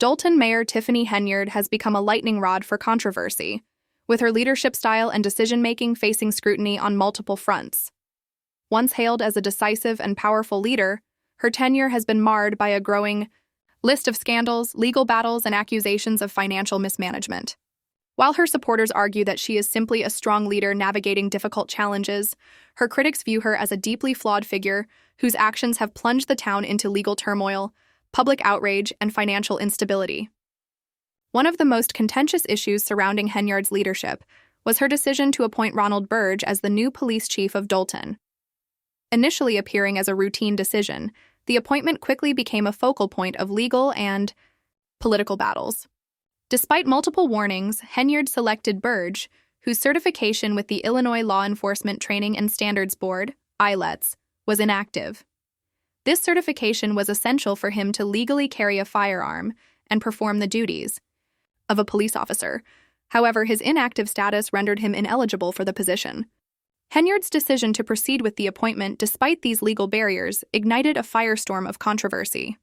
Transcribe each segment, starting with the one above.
Dolton Mayor Tiffany Henyard has become a lightning rod for controversy, with her leadership style and decision-making facing scrutiny on multiple fronts. Once hailed as a decisive and powerful leader, her tenure has been marred by a growing list of scandals, legal battles, and accusations of financial mismanagement. While her supporters argue that she is simply a strong leader navigating difficult challenges, her critics view her as a deeply flawed figure whose actions have plunged the town into legal turmoil, public outrage, and financial instability. One of the most contentious issues surrounding Henyard's leadership was her decision to appoint Ronald Burge as the new police chief of Dolton. Initially appearing as a routine decision, the appointment quickly became a focal point of legal and political battles. Despite multiple warnings, Henyard selected Burge, whose certification with the Illinois Law Enforcement Training and Standards Board, ILETS, was inactive. This certification was essential for him to legally carry a firearm and perform the duties of a police officer. However, his inactive status rendered him ineligible for the position. Henyard's decision to proceed with the appointment despite these legal barriers ignited a firestorm of controversy.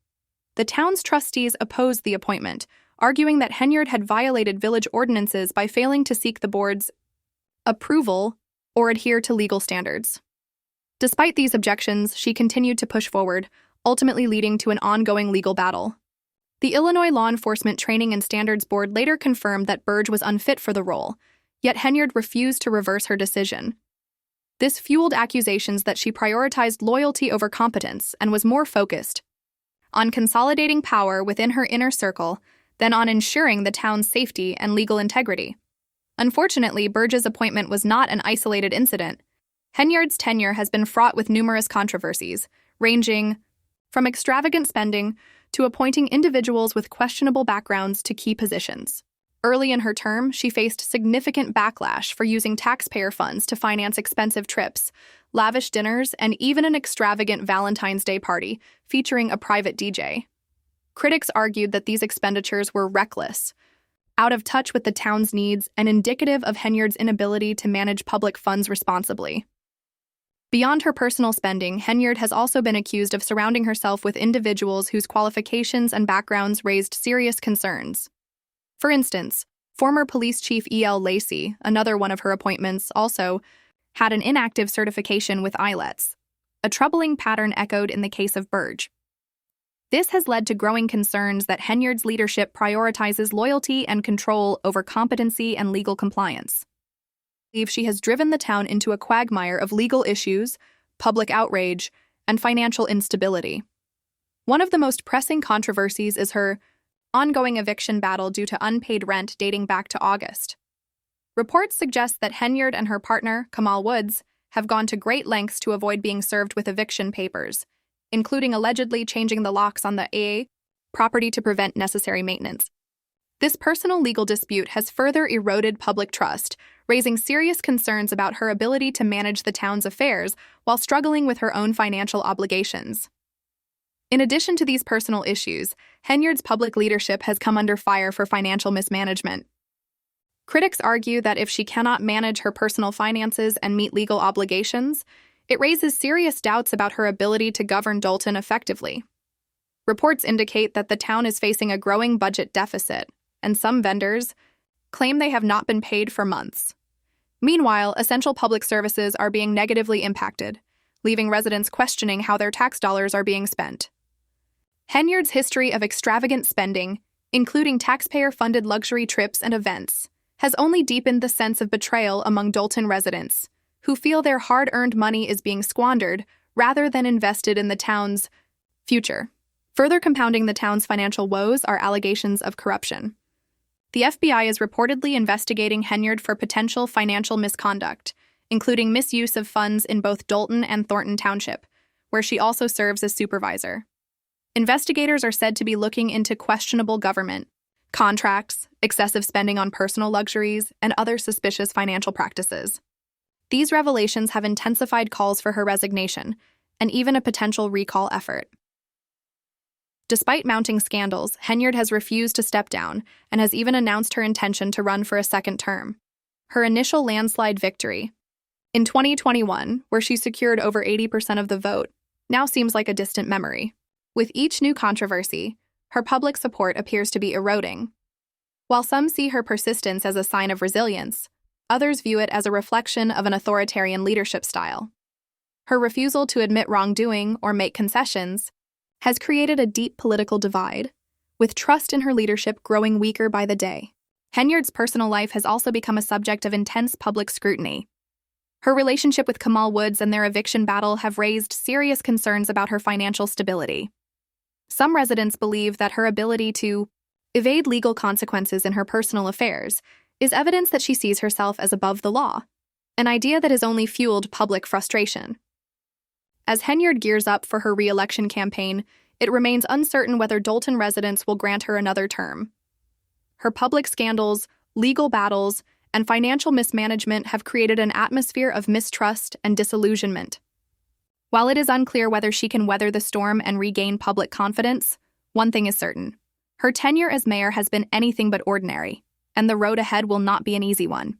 The town's trustees opposed the appointment, arguing that Henyard had violated village ordinances by failing to seek the board's approval or adhere to legal standards. Despite these objections, she continued to push forward, ultimately leading to an ongoing legal battle. The Illinois Law Enforcement Training and Standards Board later confirmed that Burge was unfit for the role, yet Henyard refused to reverse her decision. This fueled accusations that she prioritized loyalty over competence and was more focused on consolidating power within her inner circle than on ensuring the town's safety and legal integrity. Unfortunately, Burge's appointment was not an isolated incident. Henyard's tenure has been fraught with numerous controversies, ranging from extravagant spending to appointing individuals with questionable backgrounds to key positions. Early in her term, she faced significant backlash for using taxpayer funds to finance expensive trips, lavish dinners, and even an extravagant Valentine's Day party featuring a private DJ. Critics argued that these expenditures were reckless, out of touch with the town's needs, and indicative of Henyard's inability to manage public funds responsibly. Beyond her personal spending, Henyard has also been accused of surrounding herself with individuals whose qualifications and backgrounds raised serious concerns. For instance, former police chief E.L. Lacey, another one of her appointments, also had an inactive certification with ILETS, a troubling pattern echoed in the case of Burge. This has led to growing concerns that Henyard's leadership prioritizes loyalty and control over competency and legal compliance. She has driven the town into a quagmire of legal issues, public outrage, and financial instability. One of the most pressing controversies is her ongoing eviction battle due to unpaid rent dating back to August. Reports suggest that Henyard and her partner, Kamal Woods, have gone to great lengths to avoid being served with eviction papers, including allegedly changing the locks on the AA property to prevent necessary maintenance. This personal legal dispute has further eroded public trust, raising serious concerns about her ability to manage the town's affairs while struggling with her own financial obligations. In addition to these personal issues, Henyard's public leadership has come under fire for financial mismanagement. Critics argue that if she cannot manage her personal finances and meet legal obligations, it raises serious doubts about her ability to govern Dolton effectively. Reports indicate that the town is facing a growing budget deficit, and some vendors claim they have not been paid for months. Meanwhile, essential public services are being negatively impacted, leaving residents questioning how their tax dollars are being spent. Henyard's history of extravagant spending, including taxpayer-funded luxury trips and events, has only deepened the sense of betrayal among Dolton residents, who feel their hard-earned money is being squandered rather than invested in the town's future. Further compounding the town's financial woes are allegations of corruption. The FBI is reportedly investigating Henyard for potential financial misconduct, including misuse of funds in both Dolton and Thornton Township, where she also serves as supervisor. Investigators are said to be looking into questionable government contracts, excessive spending on personal luxuries, and other suspicious financial practices. These revelations have intensified calls for her resignation, and even a potential recall effort. Despite mounting scandals, Henyard has refused to step down and has even announced her intention to run for a second term. Her initial landslide victory in 2021, where she secured over 80% of the vote, now seems like a distant memory. With each new controversy, her public support appears to be eroding. While some see her persistence as a sign of resilience, others view it as a reflection of an authoritarian leadership style. Her refusal to admit wrongdoing or make concessions has created a deep political divide, with trust in her leadership growing weaker by the day. Henyard's personal life has also become a subject of intense public scrutiny. Her relationship with Kamal Woods and their eviction battle have raised serious concerns about her financial stability. Some residents believe that her ability to evade legal consequences in her personal affairs is evidence that she sees herself as above the law, an idea that has only fueled public frustration. As Henyard gears up for her re-election campaign, it remains uncertain whether Dolton residents will grant her another term. Her public scandals, legal battles, and financial mismanagement have created an atmosphere of mistrust and disillusionment. While it is unclear whether she can weather the storm and regain public confidence, one thing is certain. Her tenure as mayor has been anything but ordinary, and the road ahead will not be an easy one.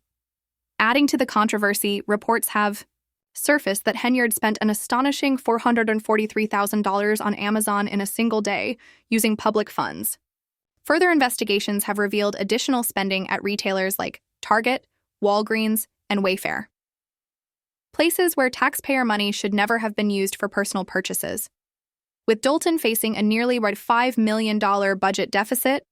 Adding to the controversy, reports have surfaced that Henyard spent an astonishing $443,000 on Amazon in a single day using public funds. Further investigations have revealed additional spending at retailers like Target, Walgreens, and Wayfair, places where taxpayer money should never have been used for personal purchases. With Dolton facing a nearly $5 million budget deficit,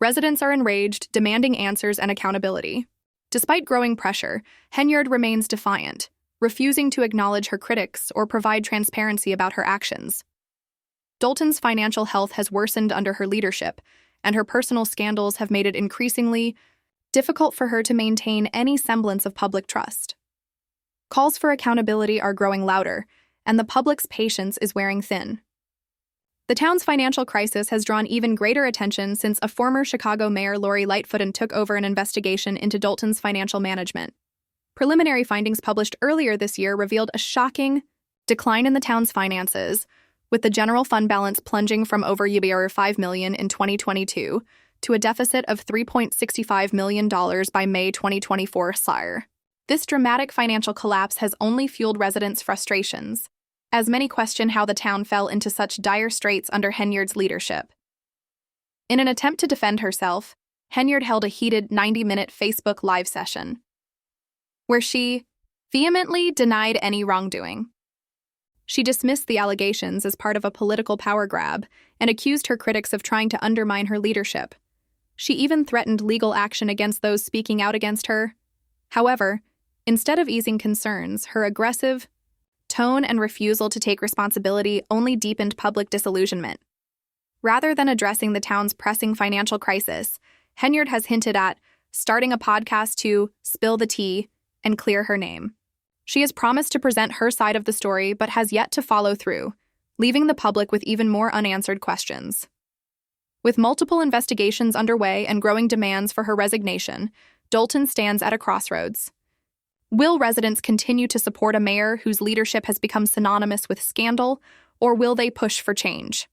residents are enraged, demanding answers and accountability. Despite growing pressure, Henyard remains defiant, refusing to acknowledge her critics or provide transparency about her actions. Dolton's financial health has worsened under her leadership, and her personal scandals have made it increasingly difficult for her to maintain any semblance of public trust. Calls for accountability are growing louder, and the public's patience is wearing thin. The town's financial crisis has drawn even greater attention since a former Chicago mayor, Lori Lightfoot, took over an investigation into Dolton's financial management. Preliminary findings published earlier this year revealed a shocking decline in the town's finances, with the general fund balance plunging from over $5 million in 2022 to a deficit of $3.65 million by May 2024. This dramatic financial collapse has only fueled residents' frustrations, as many question how the town fell into such dire straits under Henyard's leadership. In an attempt to defend herself, Henyard held a heated 90-minute Facebook Live session, where she vehemently denied any wrongdoing. She dismissed the allegations as part of a political power grab and accused her critics of trying to undermine her leadership. She even threatened legal action against those speaking out against her. However, instead of easing concerns, her aggressive tone and refusal to take responsibility only deepened public disillusionment. Rather than addressing the town's pressing financial crisis, Henyard has hinted at starting a podcast to spill the tea and clear her name. She has promised to present her side of the story but has yet to follow through, leaving the public with even more unanswered questions. With multiple investigations underway and growing demands for her resignation, Dolton stands at a crossroads. Will residents continue to support a mayor whose leadership has become synonymous with scandal, or will they push for change?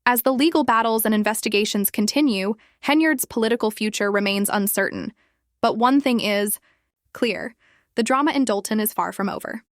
As the legal battles and investigations continue, Henyard's political future remains uncertain. But one thing is clear: the drama in Dolton is far from over.